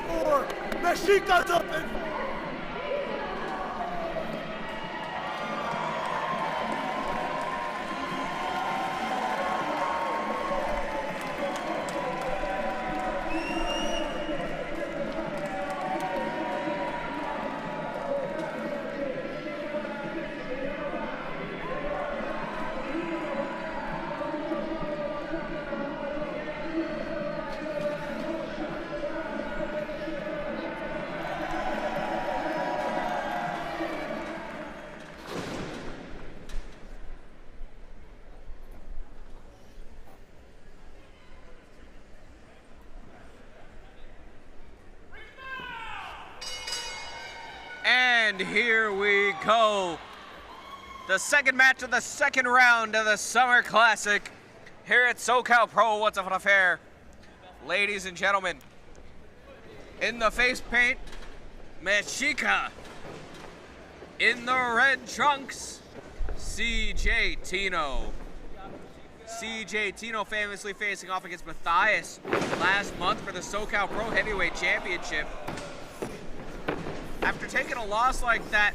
for. Mexica's up and And here we go. The second match of the second round of the Summer Classic here at SoCal Pro. What's up, affair? Ladies and gentlemen, in the face paint, Mexica. In the red trunks, Tino. Tino famously facing off against Matthias last month for the SoCal Pro Heavyweight Championship. After taking a loss like that,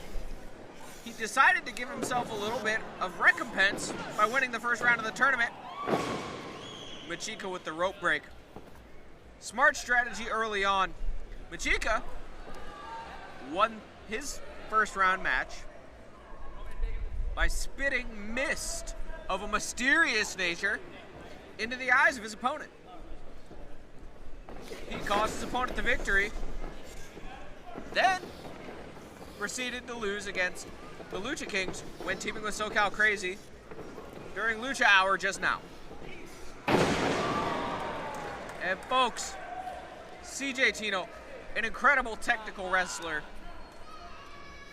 he decided to give himself a little bit of recompense by winning the first round of the tournament. Mexica with the rope break. Smart strategy early on. Mexica won his first round match by spitting mist of a mysterious nature into the eyes of his opponent. He caused his opponent the victory, then proceeded to lose against the Lucha Kings when teaming with SoCal Crazy during Lucha Hour just now. And folks, Tino, an incredible technical wrestler,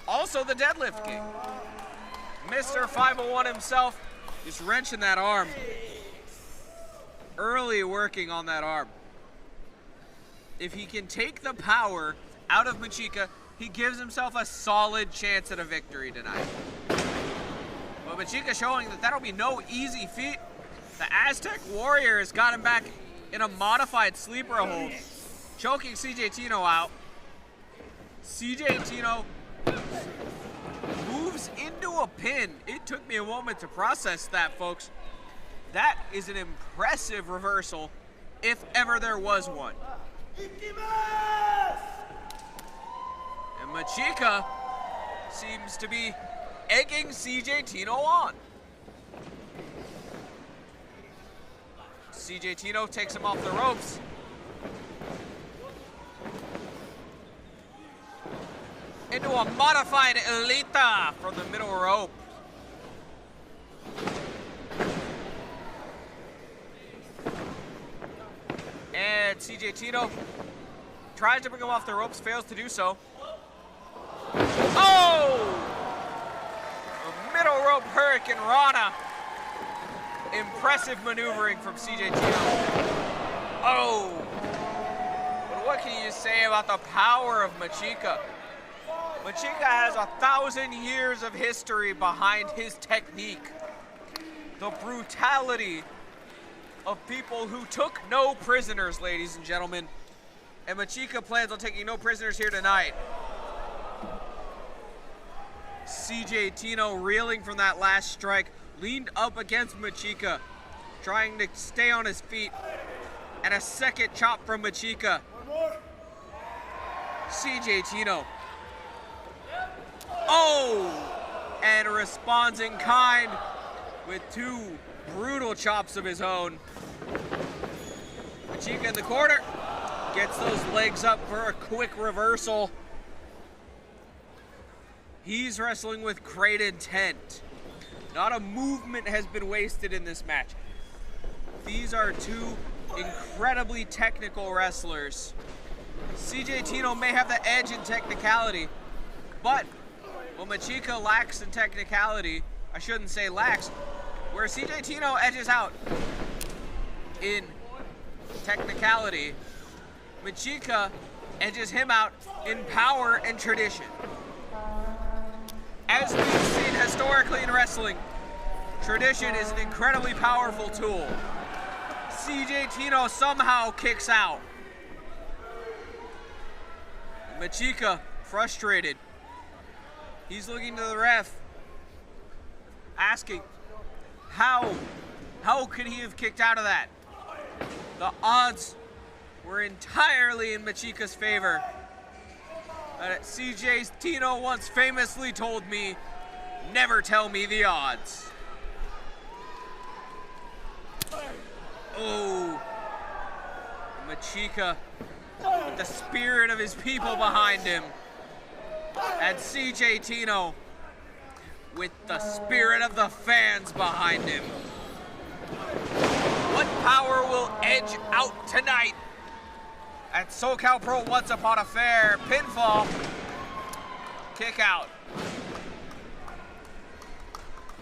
also the deadlift king. Mr. 501 himself, just wrenching that arm. Early working on that arm. If he can take the power out of Mexica, he gives himself a solid chance at a victory tonight. But Mexica showing that that'll be no easy feat. The Aztec Warrior has got him back in a modified sleeper hold, choking Tino out. Tino moves into a pin. It took me a moment to process that, folks. That is an impressive reversal, if ever there was one. And Mexica seems to be egging Tino on. Tino takes him off the ropes. Into a modified Elita from the middle rope. And Tino tries to bring him off the ropes, fails to do so. Oh! A middle rope Hurricane Rana. Impressive maneuvering from Tino. Oh! But what can you say about the power of Mexica? Mexica has 1,000 years of history behind his technique. The brutality of people who took no prisoners, ladies and gentlemen. And Mexica plans on taking no prisoners here tonight. Tino reeling from that last strike, leaned up against Mexica, trying to stay on his feet. And a second chop from Mexica. Tino. Oh! And responds in kind with two brutal chops of his own. Mexica in the corner. Gets those legs up for a quick reversal. He's wrestling with great intent. Not a movement has been wasted in this match. These are two incredibly technical wrestlers. Tino may have the edge in technicality, but what Mexica lacks in technicality, I shouldn't say lacks, where Tino edges out in technicality, Mexica edges him out in power and tradition. As we've seen historically in wrestling, tradition is an incredibly powerful tool. Tino somehow kicks out. Mexica, frustrated. He's looking to the ref, asking, how could he have kicked out of that? The odds were entirely in Mexica's favor. CJ's Tino once famously told me, never tell me the odds. Oh, Mexica with the spirit of his people behind him. And CJ Tino with the spirit of the fans behind him. What power will edge out tonight at SoCal Pro Once Upon a Fair? Pinfall, kick out.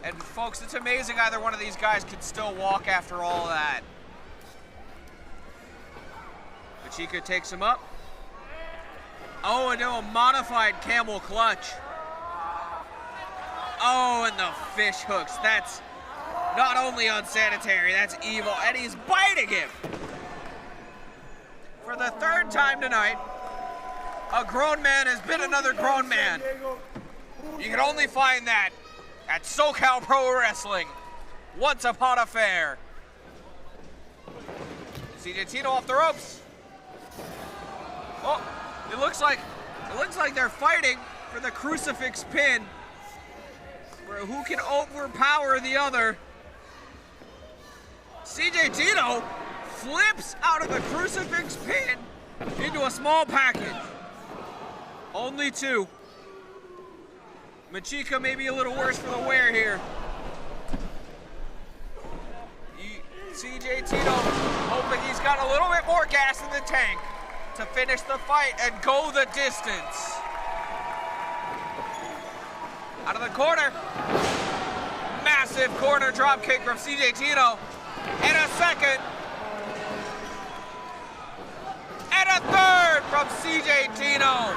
And folks, it's amazing either one of these guys can still walk after all of that. Mexica takes him up. Oh, and now a modified camel clutch. Oh, and the fish hooks. That's not only unsanitary, that's evil. And he's biting him. For the third time tonight, a grown man has bit another grown man. You can only find that at SoCal Pro Wrestling, Once Upon a Fair. CJ Tino off the ropes. Oh, it looks like they're fighting for the crucifix pin. For who can overpower the other. CJ Tino flips out of the crucifix pin into a small package. Only two. Mexica may be a little worse for the wear here. CJ Tino hoping he's got a little bit more gas in the tank to finish the fight and go the distance. Out of the corner. Massive corner drop kick from CJ Tino. And a second. And a third from CJ Tino.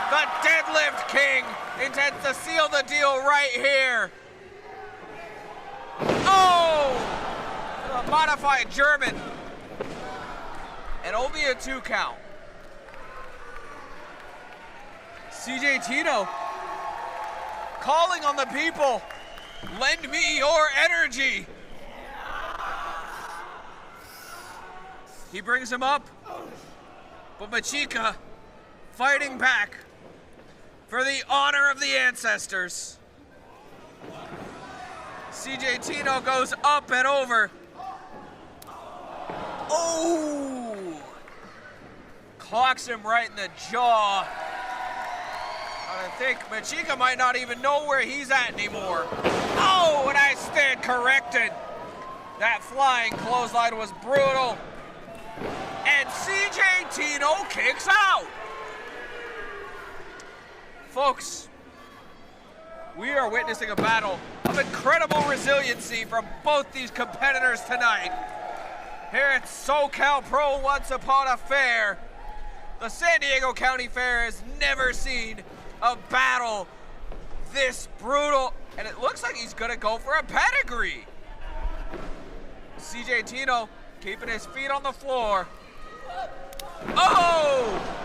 The deadlift king intends to seal the deal right here. Oh! A modified German. And only a 2 count. CJ Tino calling on the people. Lend me your energy. He brings him up. But Mexica fighting back for the honor of the ancestors. CJ Tino goes up and over. Oh! Clocks him right in the jaw. I think Mexica might not even know where he's at anymore. Oh, and I stand corrected. That flying clothesline was brutal. And CJ Tino kicks out. Folks, we are witnessing a battle of incredible resiliency from both these competitors tonight. Here at SoCal Pro Once Upon a Fair, the San Diego County Fair has never seen a battle this brutal, and it looks like he's gonna go for a pedigree. CJ Tino keeping his feet on the floor. Oh!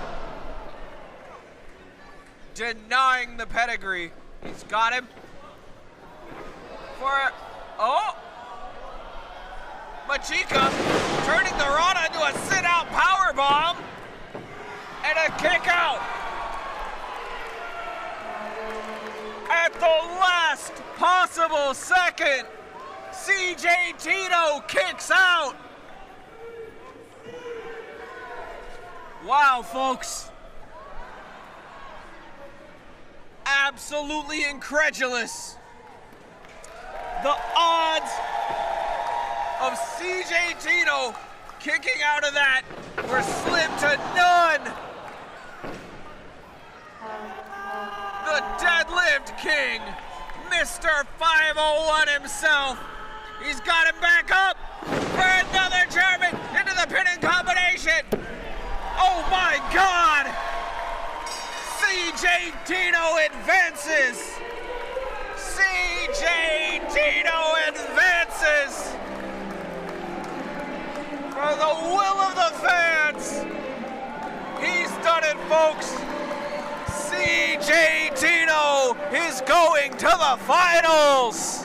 Denying the pedigree. He's got him for, oh! Mexica turning the Rana into a sit-out powerbomb and a kick out. At the last possible second, CJ Tino kicks out. Wow, folks. Absolutely incredulous. The odds of CJ Tino kicking out of that were slim to none. The deadlift king, Mr. 501 himself. He's got him back up for another German into the pinning combination. Oh my God! CJ Tino advances. CJ Tino advances. For the will of the fans, He's done it, folks. CJ Tino is going to the finals.